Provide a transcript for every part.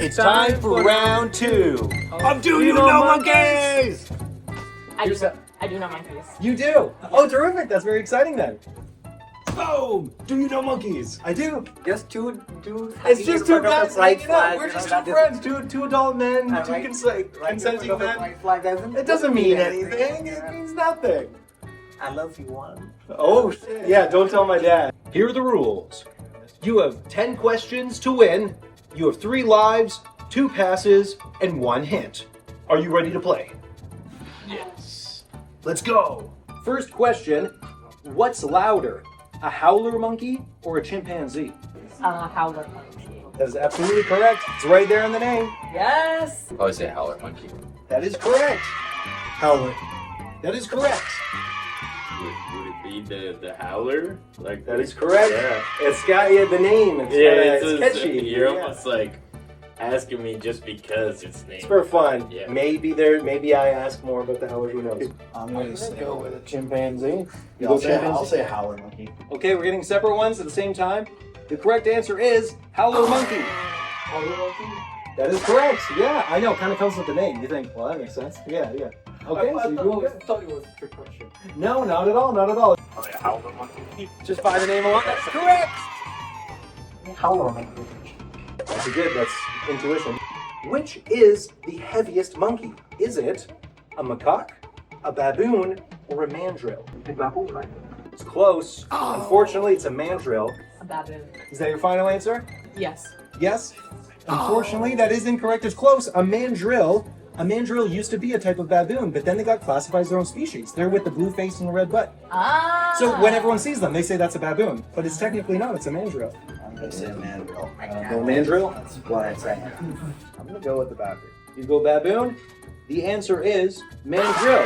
It's time for round 2 of Do You Know Monkeys? I do know monkeys. You do? Oh, terrific. That's very exciting then. Boom! Do you know monkeys? I do. Just two. It's just two guys hanging out. We're you just know, two friends. Two adult men, two consenting men. It doesn't mean anything. It means nothing. I love you one. Oh, shit. Yeah, don't tell my dad. Here are the rules. You have 10 questions to win. You have 3 lives, 2 passes, and 1 hint. Are you ready to play? Yes. Let's go. First question. What's louder, a howler monkey or a chimpanzee? Howler monkey. That is absolutely correct. It's right there in the name. Yes. I would say Howler Monkey. That is correct. Howler. That is correct. Would it be the Howler? Like That is correct. Yeah. It's got the name. It's catchy. You're almost like asking me just because it's named. It's for fun. Yeah. Maybe I ask more about the howlers. Who knows? I'm going to Go with a chimpanzee. Yeah, I'll say Howler Monkey. Okay, we're getting separate ones at the same time. The correct answer is Howler Monkey. Howler Monkey? That is correct. Yeah, I know. Kind of comes with the name. You think, well, that makes sense. Yeah. Okay, so you go. I thought it was a trick question. No, not at all. Not at all. Oh, yeah, Howler Monkey. Just by the name alone. That's correct. Howler Monkey. That's good. That's intuition. Which is the heaviest monkey? Is it a macaque, a baboon, or a mandrill? Big baboon, right? It's close. Unfortunately, it's a mandrill. A baboon. Is that your final answer? Yes. Yes. Unfortunately, that is incorrect. It's close. A mandrill. A mandrill used to be a type of baboon, but then they got classified as their own species. They're with the blue face and the red butt. Ah. So when everyone sees them, they say that's a baboon, but it's technically not. It's a mandrill. I'm going to say mandrill. Go mandrill. That's what I say. I'm going to go with the baboon. You go baboon. The answer is mandrill.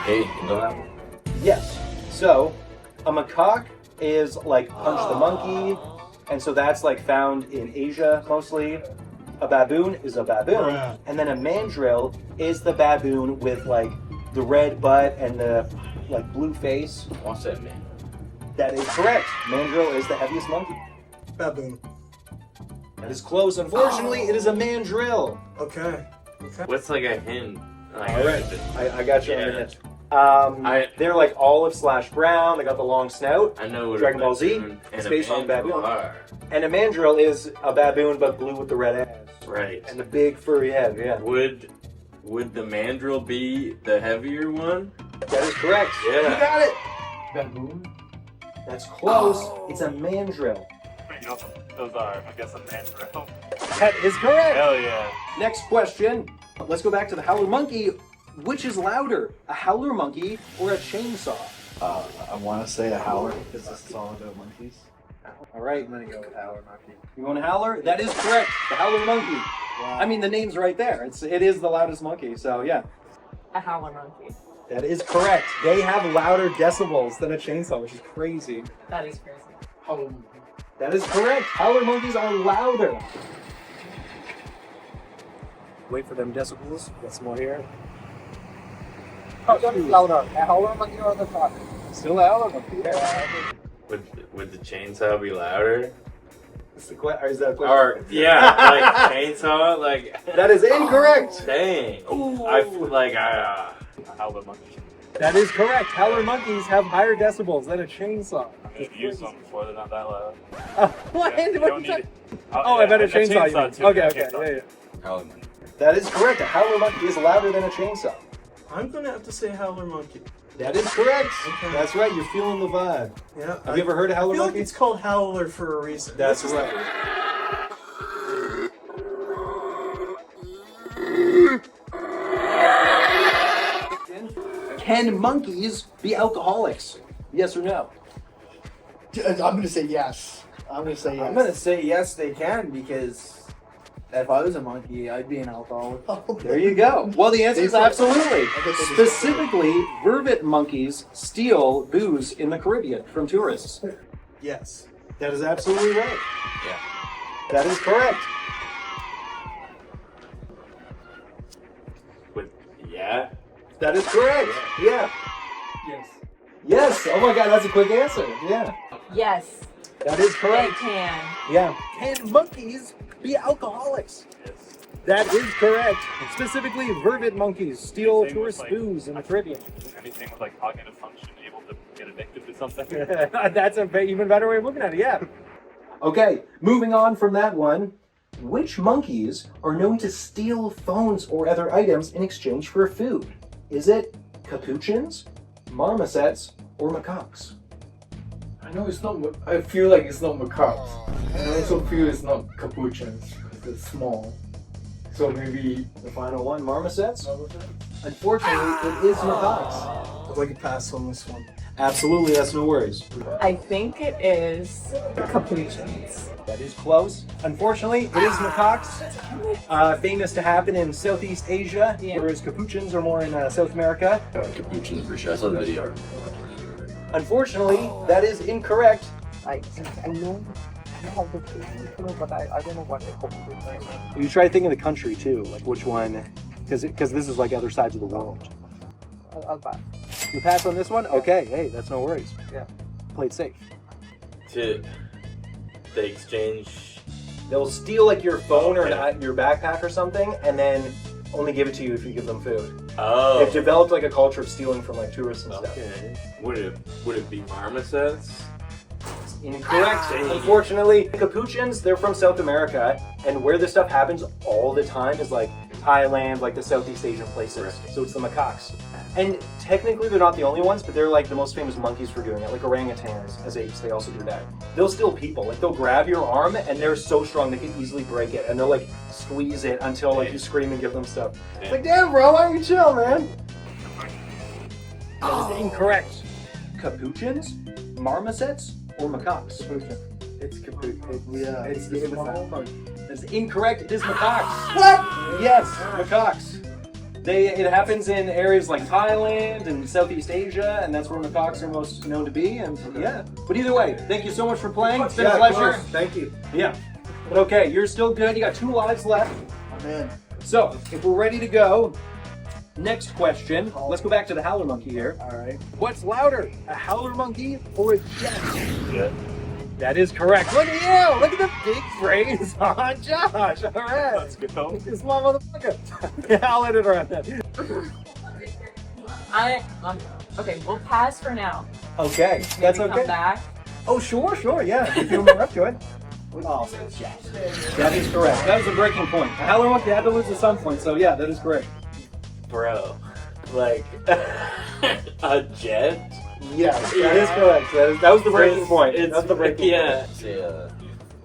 Hey, you know that one? Yes. So a macaque is like Punch the Monkey, and so that's like found in Asia mostly. A baboon is a baboon, and then a mandrill is the baboon with like the red butt and the like blue face. What's that mean? That is correct. Mandrill is the heaviest monkey. Baboon. That is close. Unfortunately, it is a mandrill. Okay. What's like a hint? Like, All right, I got you on Yeah. the hint. They're like olive/brown. They got the long snout. I know what Dragon a Ball Z, baboon it's and based a on mandrill baboon. are. And a mandrill is a baboon but blue with the red eyes. Right. And the big furry head, yeah. Would the mandrill be the heavier one? That is correct. Yeah. You got it. Baboon? That's close. It's a mandrill. You know, those are, I guess, a mandrill. That is correct. Hell yeah. Next question. Let's go back to the howler monkey. Which is louder, a howler monkey or a chainsaw? I want to say a Howler because it's all about monkeys. All right. I'm going to go with Howler Monkey. You want a howler? That is correct. The howler monkey. Wow. I mean, the name's right there. It is the loudest monkey. So yeah, A howler monkey. that is correct. They have louder decibels than a chainsaw, which is crazy. That is crazy. Howler Monkey. That is correct. Howler monkeys are louder. Wait for them decibels. Got some more here. Louder. A Howler Monkey or the Cock? Still a howler monkey. Yeah. Would the chainsaw be louder? Is that a question? Or yeah, like chainsaw, like That is incorrect. dang. I feel like A howler monkey. That is correct. Howler monkeys have higher decibels than a chainsaw. I've used them before, they're not that loud. What? Yeah, you don't need it. Oh, I bet a chainsaw. You mean. too. Okay, Yeah, okay, chainsaw. yeah. Howler Monkey. That is correct. A howler monkey is louder than a chainsaw. I'm gonna have to say Howler Monkey. That is correct. Okay. That's right. You're feeling the vibe. Yeah. Have you ever heard of I howler feel like monkey? it's called Howler for a reason. That's This is right. Can monkeys be alcoholics? Yes or no? I'm going to say yes. I'm going to say yes. I'm gonna say yes, they can, because if I was a monkey, I'd be an alcoholic. There you go. Well, the answer is absolutely. I guess they just- Specifically, vervet monkeys steal booze in the Caribbean from tourists. Yes. That is absolutely right. Yeah. That is correct. Yeah. That is correct. Yeah. Yes. Yes. Oh my God, that's a quick answer. Yeah. Yes. That is They correct. can. Yeah. Can monkeys be alcoholics. Yes. That is correct. Specifically, vervet monkeys steal Anything tourist with, like- booze in the Caribbean. Anything with like cognitive function, able to get addicted to something. That's a even better way of looking at it, yeah. Okay, moving on from that one. Which monkeys are known to steal phones or other items in exchange for food? Is it Capuchins, marmosets, or macaques? I know it's not. I feel like it's not macaques. And I also feel it's not capuchins because it's small. So maybe The final one, marmosets? Unfortunately, it is macaques. I'd like to pass on this one. Absolutely, that's no worries. I think it is Capuchins. That is close. Unfortunately, it is macaques. Famous to happen in Southeast Asia, Yeah. whereas capuchins are more in South America. Capuchins for sure. I saw the video. Unfortunately, that is incorrect. I know how to do, but I don't know what they call it. You try thinking of the country too, like which one, because this is like other sides of the world. I'll pass. You pass on this one? Okay, hey, that's no worries. Yeah. Play it safe. They exchange. They'll steal like your phone or your backpack or something, and then only give it to you if you give them food. Oh. They've developed like a culture of stealing from like tourists and stuff. Okay. Would it be marmosets? Incorrect. Unfortunately, capuchins, they're from South America, and where this stuff happens all the time is like Thailand, like the Southeast Asian places. Right. So it's the macaques. And technically they're not the only ones, but they're like the most famous monkeys for doing it. Like orangutans as apes, they also do that. They'll steal people. Like they'll grab your arm and they're so strong they can easily break it. And they'll like squeeze it until like you scream and give them stuff. It's like, damn bro, why don't you chill, man? That is incorrect. Capuchins, marmosets, or macaques? It's capuchin. Yeah, It's it's small. That's incorrect. It is macaques. What? Yes, macaques. It happens in areas like Thailand and Southeast Asia, and that's where macaques are most known to be. And yeah, but either way, thank you so much for playing. It's been a pleasure. Thank you. Yeah, but okay, you're still good. You got 2 lives left. I'm in. So if we're ready to go, next question. Let's go back to the howler monkey here. All right. What's louder, a howler monkey or a jet? Yeah. That is correct. Look at you! Look at the big phrase on Josh. All right. Let's go. This small motherfucker. Yeah, I'll let it around that. Okay, we'll pass for now. Okay, that's Maybe okay. Come back. Oh, sure, yeah. If you feel more up to it. Oh, That is correct. That was a breaking point. A howler monkey had to lose at some point, so yeah, that is correct. Bro. Like a jet? Yes, that is correct. That was the breaking point. It's, That's the breaking yeah.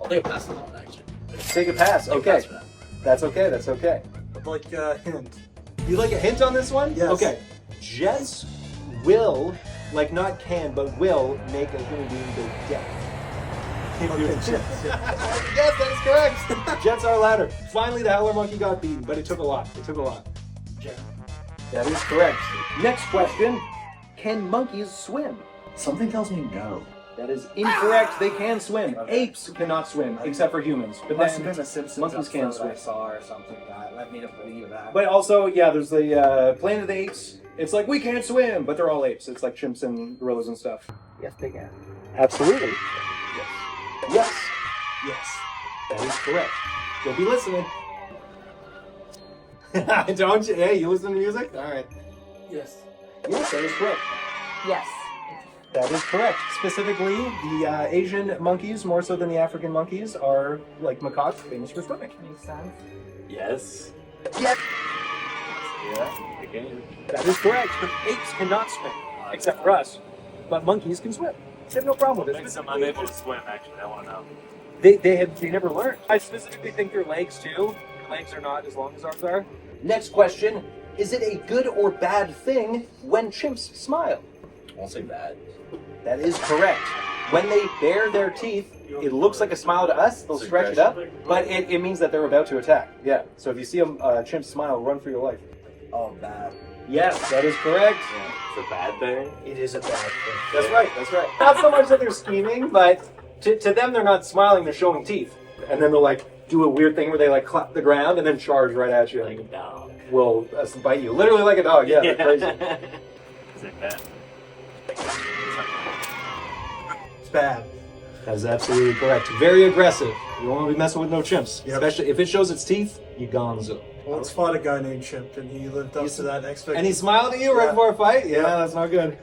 I'll take a pass on that one, actually. point. Take a pass. Okay. Pass for that. That's okay. That's okay. I'd like a hint. You like a hint on this one? Yes. Okay. Jets will, like not can, but will make a human being go deaf. Yes, that is correct. Jets are louder. Finally, the howler monkey got beaten, but it took a lot. It took a lot. That is correct. Next question. Can monkeys swim? Something tells me no. That is incorrect. They can swim. Apes cannot swim, except for humans. But Must have then, been a Simpsons monkeys can episode I swim. saw or something that led me to believe that. But also, yeah, there's the Planet of the Apes. It's like, we can't swim, but they're all apes. It's like chimps and gorillas and stuff. Yes, they can. Absolutely. Yes. Yes. That is correct. You'll be listening. Don't you? Hey, you listen to music? All right. Yes. Yes, that is correct. Yes. That is correct. Specifically, the Asian monkeys, more so than the African monkeys, are like macaques, famous for swimming. Makes sense. Yes. Yes. Yeah. Again. That is correct. Apes cannot swim, except for us. But monkeys can swim. They have no problem with it. Makes them unable to swim, actually. I want to know. They never learned. I specifically think their legs too. Their legs are not as long as ours are. Next question. Is it a good or bad thing when chimps smile? I won't say bad. That is correct. When they bare their teeth, it looks like a smile to us. They'll It's stretch it up, but it means that they're about to attack. Yeah. So if you see a chimp smile, run for your life. Oh, bad. Yes, that is correct. It's a bad thing. It is a bad thing. That's right. That's right. Not so much that they're scheming, but to them they're not smiling. They're showing teeth, and then they'll like do a weird thing where they like clap the ground and then charge right at you. Like a dog. Will bite you, literally like a dog. Yeah, they're crazy. Is it bad? It's bad. That is absolutely correct. Very aggressive. You don't want to be messing with no chimps. Yep. Especially if it shows its teeth, you gonzo. Once fought a guy named Chimp, and he lived up to that expectation. And he smiled at you right Yeah. before a fight? Yeah, Yeah. that's not good.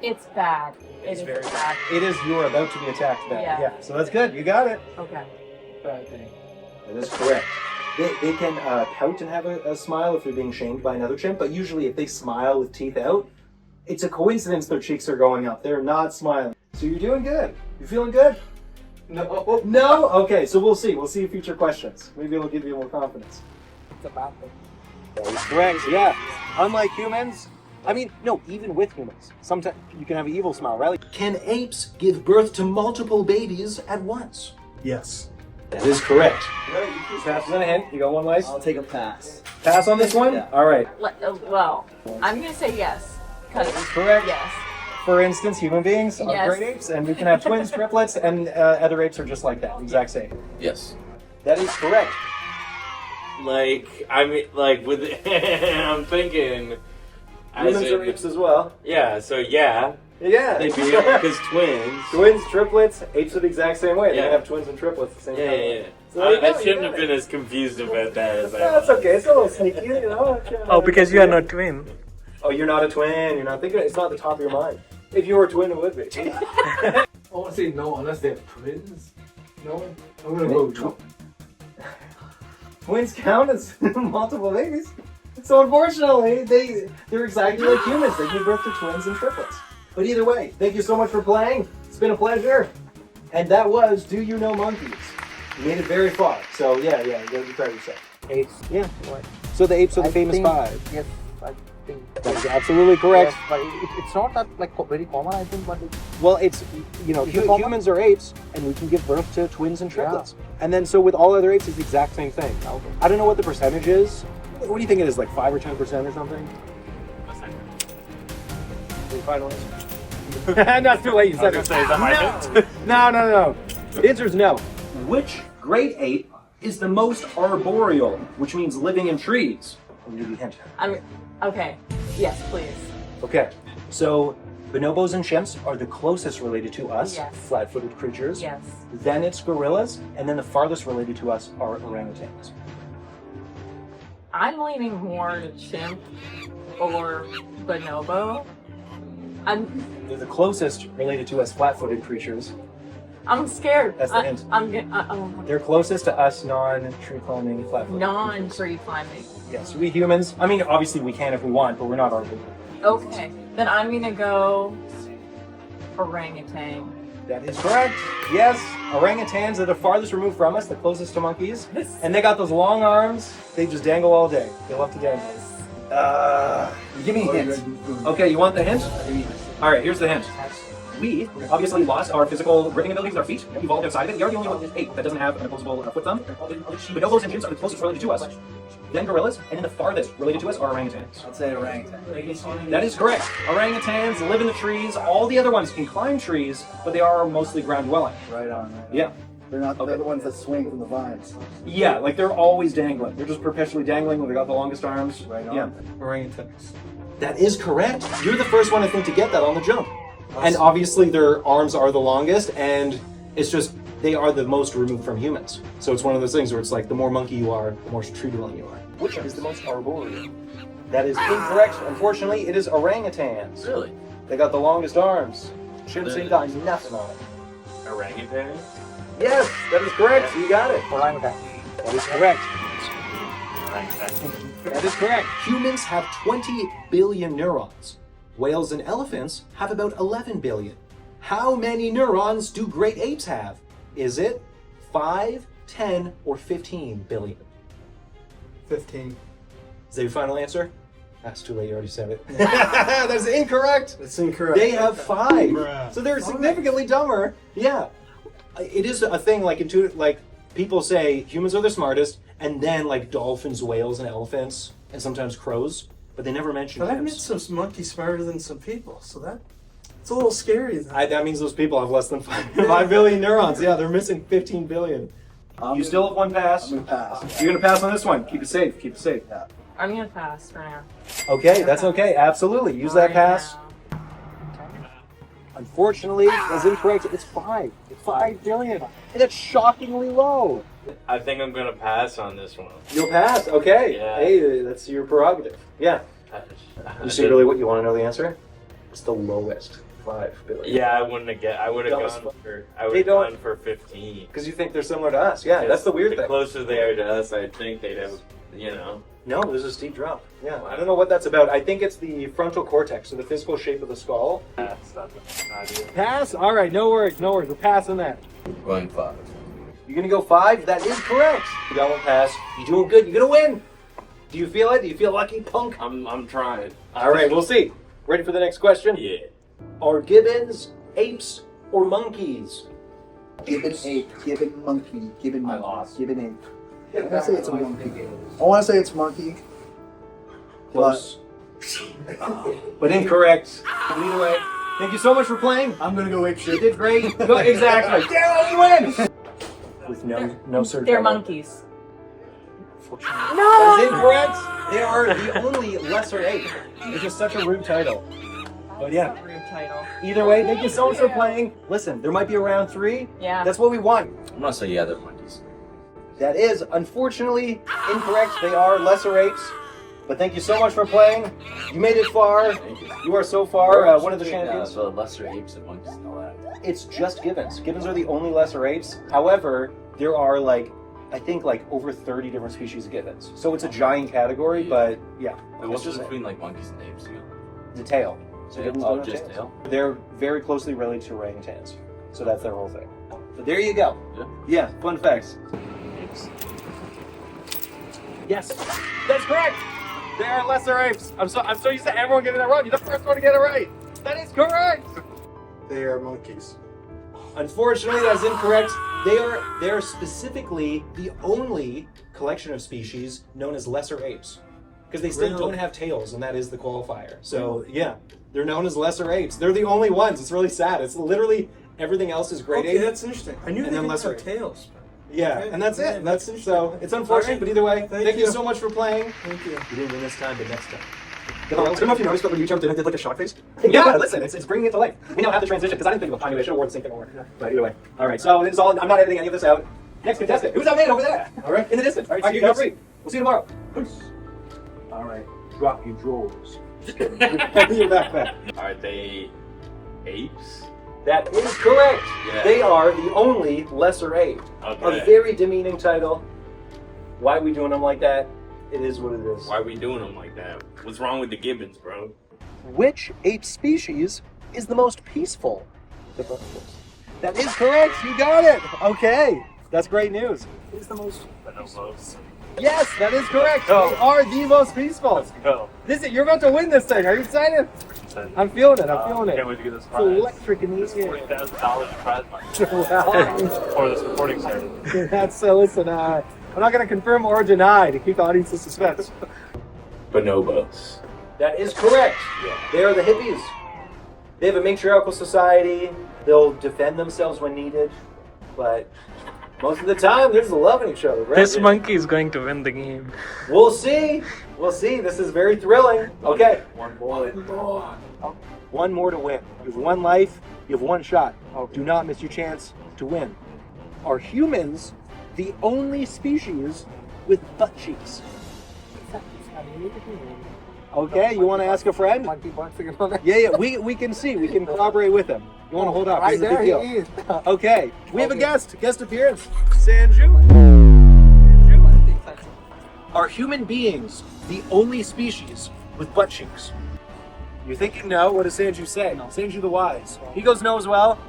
It's bad. It's It very is bad. It is you're about to be attacked back. Yeah. So that's good. You got it. Okay. Bad thing. That is correct. They can pout and have a smile if they're being shamed by another chimp, but usually if they smile with teeth out, it's a coincidence their cheeks are going up. They're not smiling. So you're doing good. You feeling good? No. No? Okay, so we'll see. We'll see future questions. Maybe it'll give you more confidence. It's a bad thing. That is correct, yeah. Unlike humans, I mean, no, even with humans, sometimes you can have an evil smile, right? Can apes give birth to multiple babies at once? Yes. That is correct. Pass on a hint. You got one life? I'll take a pass. Pass on this one? Yeah. All right. Well, I'm gonna say yes. Because Correct. yes. For instance, human beings are Yes. great apes, and we can have twins, triplets, and other apes are just like that, exact same. Yes. That is correct. Like, I mean, like, with I'm thinking. as Humans are in- apes as well. Yeah, so yeah. Yeah. They'd be because twins. Twins, triplets, apes are the exact same way. They Yeah. can have twins and triplets the same Yeah, time. yeah, yeah. So there you I go, you shouldn't got have it. been as confused about that as I That's was. okay. It's a little sneaky, you know. Oh, because you are not twin. Oh, you're not a twin. You're not thinking. It's not at the top of your mind. If you were a twin, it would be. I want to say no unless they have twins. No, I'm gonna go no. Twins count as multiple babies. So unfortunately, they're exactly like humans. They give birth to twins and triplets. But either way, thank you so much for playing. It's been a pleasure. And that was Do You Know Monkeys? You made it very far. So yeah, you gotta try yourself. Apes. Yeah. What? So the apes are the I famous think- five. Yes, I think. That is absolutely correct. Yes, but it's not that like very common, I think, but Well, it's, you know, Is it common? humans are apes, and we can give birth to twins and triplets. And then, so with all other apes, it's the exact same thing. okay. I don't know what the percentage is. What do you think it is, like 5 or 10% or something? Any final answer? Not too late, you said it. No. The answer is no. Which great ape is the most arboreal, which means living in trees? I'll give you a hint. Okay. Yes, please. Okay, so bonobos and chimps are the closest related to us, Yes. flat-footed creatures. Yes. Then it's gorillas, and then the farthest related to us are orangutans. I'm leaning more to chimp or bonobo. They're the closest related to us, flat-footed creatures. I'm scared. That's the hint. They're closest to us, non-tree climbing, flat-footed. Non-tree climbing. Yes, we humans. I mean, obviously we can if we want, but we're not arboreal. Okay. Then I'm gonna go orangutan. That is correct. Yes, orangutans are the farthest removed from us, the closest to monkeys, and they got those long arms. They just dangle all day. They love to dangle. Give me a hint. Okay, you want the hint? All right, here's the hint. We obviously lost our physical gripping abilities with our feet. We evolved outside of it. You're the only one ape that doesn't have an opposable foot thumb. Bonobos and chimps are the closest related to us. Then gorillas, and then the farthest related to us are orangutans. I'd say orangutan. That is correct. Orangutans live in the trees. All the other ones can climb trees, but they are mostly ground dwelling. Right on. Yeah. They're not they're the ones that swing from the vines. Yeah, like they're always dangling. They're just perpetually dangling when they got the longest arms. Right on. Yeah. Orangutans. That is correct. You're the first one, I think, to get that on the jump. And obviously their arms are the longest, and it's just, they are the most removed from humans. So it's one of those things where it's like, the more monkey you are, the more tree dwelling you are. Which is the most arboreal? That is incorrect. Unfortunately, it is orangutans. Really? They got the longest arms. Chimps ain't got nothing on it. Orangutan? Yes, that is correct. You got it. Orangutan. That is correct. Orangutan. That is correct. Humans have 20 billion neurons. Whales and elephants have about 11 billion. How many neurons do great apes have? Is it 5, 10, or 15 billion? 15. Is that your final answer? That's too late, you already said it. That's incorrect! That's incorrect. They have 5. Bruh. So they're significantly dumber. Yeah. It is a thing, like, people say humans are the smartest, and then, like, dolphins, whales, and elephants, and sometimes crows, but they never mention But I've met chimps. some monkeys smarter than some people, so it's a little scary. That means those people have less than 5 billion neurons. Yeah, they're missing 15 billion. You still have one pass. I'm gonna pass. You're gonna pass on this one. Keep it safe. Keep it safe. I'm gonna pass for now. Okay, that's okay. Absolutely. Use that Right pass. now. Unfortunately, that's incorrect. It's 5. 5 billion. And it's shockingly low. I think I'm gonna pass on this one. You'll pass. Okay. Yeah. Hey, that's your prerogative. Yeah. You see really what you want to know the answer? It's the lowest. 5 billion. Yeah, I wouldn't have I would have gone for. I would They have don't- gone for 15. Because you think they're similar to us. Yeah, that's the weird The thing. closer they are to us, I think they'd have. You know. No, there's a steep drop. Yeah, I don't know what that's about. I think it's the frontal cortex, so the physical shape of the skull. That's not an idea. Pass? All right, no worries, no worries. We're passing that. Going 5. You're going to go 5? That is correct. You got one pass. You're doing good. You're going to win. Do you feel it? Do you feel lucky, punk? I'm trying. All right, we'll see. Ready for the next question? Yeah. Are gibbons apes or monkeys? Gibbon ape, gibbon monkey, gibbon I monkey, lost. gibbon ape. I want to say it's a monkey. I want to say it's monkey. Close. But incorrect. But either way, thank you so much for playing. I'm gonna go ape You shit. did great. Go, exactly. Yeah, you win. With no surgery. They're monkeys. That is incorrect. They are the only lesser ape. It's just such a rude title. But yeah, Rude title. either way, thank you so much for playing. Listen, there might be a round 3. Yeah. That's what we want. I'm gonna say yeah, they're monkeys. That is, unfortunately, incorrect. They are lesser apes. But thank you so much for playing. You made it far. Thank you. You are so far one of the Yeah, champions. so lesser apes and monkeys and all that. It's just gibbons. Gibbons are the only lesser apes. However, there are I think over 30 different species of gibbons. So it's a giant category, but yeah. Wait, what's it's the difference between like monkeys and apes? You know? the tail. So gibbons Oh, don't have just tails. tail? They're very closely related to orangutans. So that's their whole thing. So there you go. Yeah. Yeah, fun facts. Yes, that's correct. They are lesser apes. I'm so used to everyone getting that wrong. You're the first one to get it right. That is correct. They are monkeys. Unfortunately, that's incorrect. They are specifically the only collection of species known as lesser apes, because they still don't have tails, and that is the qualifier. So yeah, they're known as lesser apes. They're the only ones. It's really sad. It's literally everything else is great Okay, ape. that's interesting. I knew And they then didn't lesser have tails. Yeah, Okay. and that's Yeah, it. that's That's so. It's unfortunate, Alright. but either way, Thank thank you you. so much for playing. Thank you. You didn't win this time, but next time. I don't know if you noticed, but when you jumped in, I did like a shock face. Yeah, listen, it's bringing it to life. We now have the transition, because I didn't think of a I should have worn the same thing over. But either way. All right, so this is all. I'm not editing any of this out. Next contestant. Who's that man over there? All right. In the distance. All right, All see you right, guys. We'll see you tomorrow. All right, drop your drawers. You're back. Are they apes? That is correct. Yeah. They are the only lesser ape. Okay. A very demeaning title. Why are we doing them like that? It is what it is. Why are we doing them like that? What's wrong with the gibbons, bro? Which ape species is the most peaceful? The bonobos. That is correct. You got it. Okay, that's great news. Is the most Bonobos. Yes, that is correct. Go. They are the most peaceful. Let's go. You're about to win this thing. Are you excited? I'm feeling it. I'm feeling Can't it. wait to get this It's prize. electric in This these $40,000 prize money Wow. for this recording service. That's listen. I'm not going to confirm or deny to keep the audience in suspense. Bonobos. That is correct. They are the hippies. They have a matriarchal society. They'll defend themselves when needed, but most of the time they're just loving each other. Right? This monkey is going to win the game. We'll see. We'll see. This is very thrilling. Okay. One more. One more to win. You have one life. You have one shot. Do not miss your chance to win. Are humans the only species with butt cheeks? Okay, you want to ask a friend? Yeah, we can see. We can collaborate with him. You want to hold up? Right This is a there, big he deal. is. Okay, we have a guest appearance. Sanju. Are human beings the only species with butt cheeks? You're thinking no. What does Sanju say? No. Sanju the wise. He goes no as well.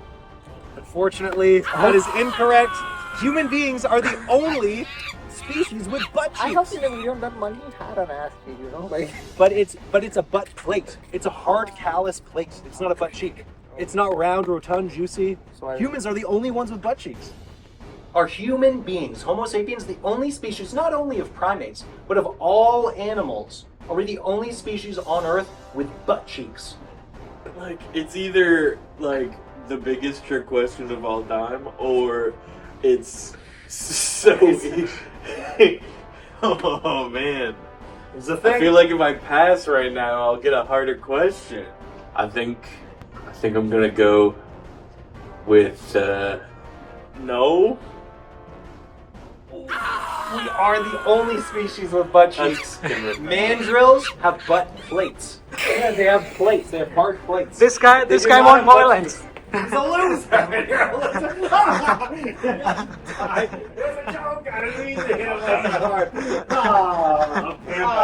Unfortunately, that is incorrect. Human beings are the only species with butt I have cheeks. seen a video that monkey had an ass cheek, you know, like. But it's a butt plate. It's a hard callous plate. It's not a butt cheek. It's not round, rotund, juicy. Humans are the only ones with butt cheeks. Are human beings, Homo sapiens, the only species, not only of primates, but of all animals? Are we the only species on Earth with butt cheeks? Like, it's either like the biggest trick question of all time, or it's so easy. Oh man. It's a thing. I feel like if I pass right now, I'll get a harder question. I think I think I'm gonna go with no. We are the only species with butt cheeks. Mandrills have butt plates. Yeah, they have plates. They have hard plates. This guy They do won't not have butt violence. cheeks. He's a loser. You're a loser. It was a joke. I didn't mean to hit him that hard.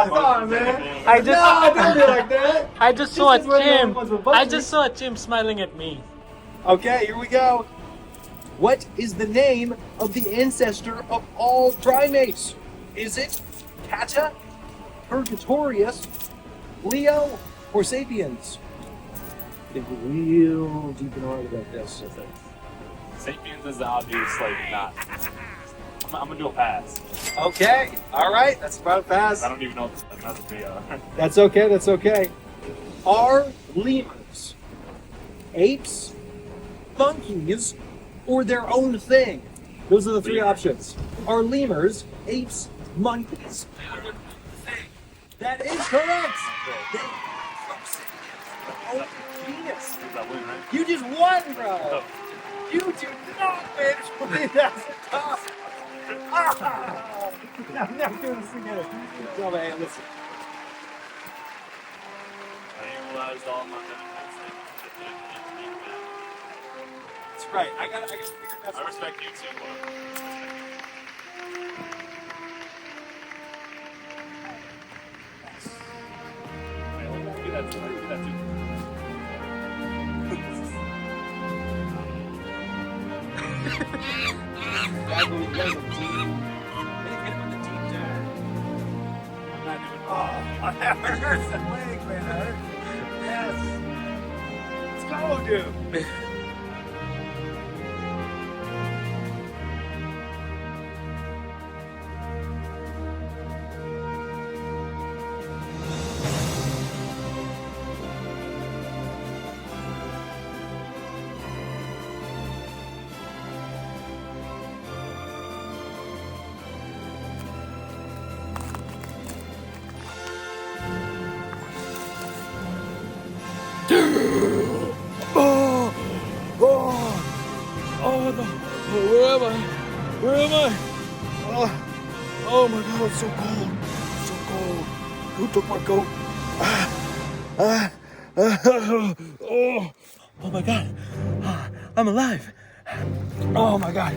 Sorry, man. I just No, don't be like that. I just saw a This is where the chimp. ones with butt I cheeks. just saw a chimp smiling at me. Okay, here we go. What is the name of the ancestor of all primates? Is it Catta, Purgatorius, Leo, or Sapiens? Think real deep in art about this. Sapiens is the obvious, like, not. I'm gonna do a pass. Okay, all right, that's about a pass. I don't even know what another three are. That's okay, that's okay. Are lemurs apes, monkeys, or their own thing? Those are the three options. Are lemurs apes, monkeys, or their own thing? That is correct. They are from Sapiens, their own genus. That win, right? You just won, bro. You do not win. That's tough. Ah! I'm never doing this again. Tell me, hey, listen. I utilized all my benefits. That's right. I gotta figure that out. I respect you too, bro. Do that too. Do that too. That hurts the leg, man. That hurts. Yes. Let's go, dude. Where am I? Where am I? Oh my god, it's so cold. It's so cold. Who took my coat? Oh my god. I'm alive. Oh my god.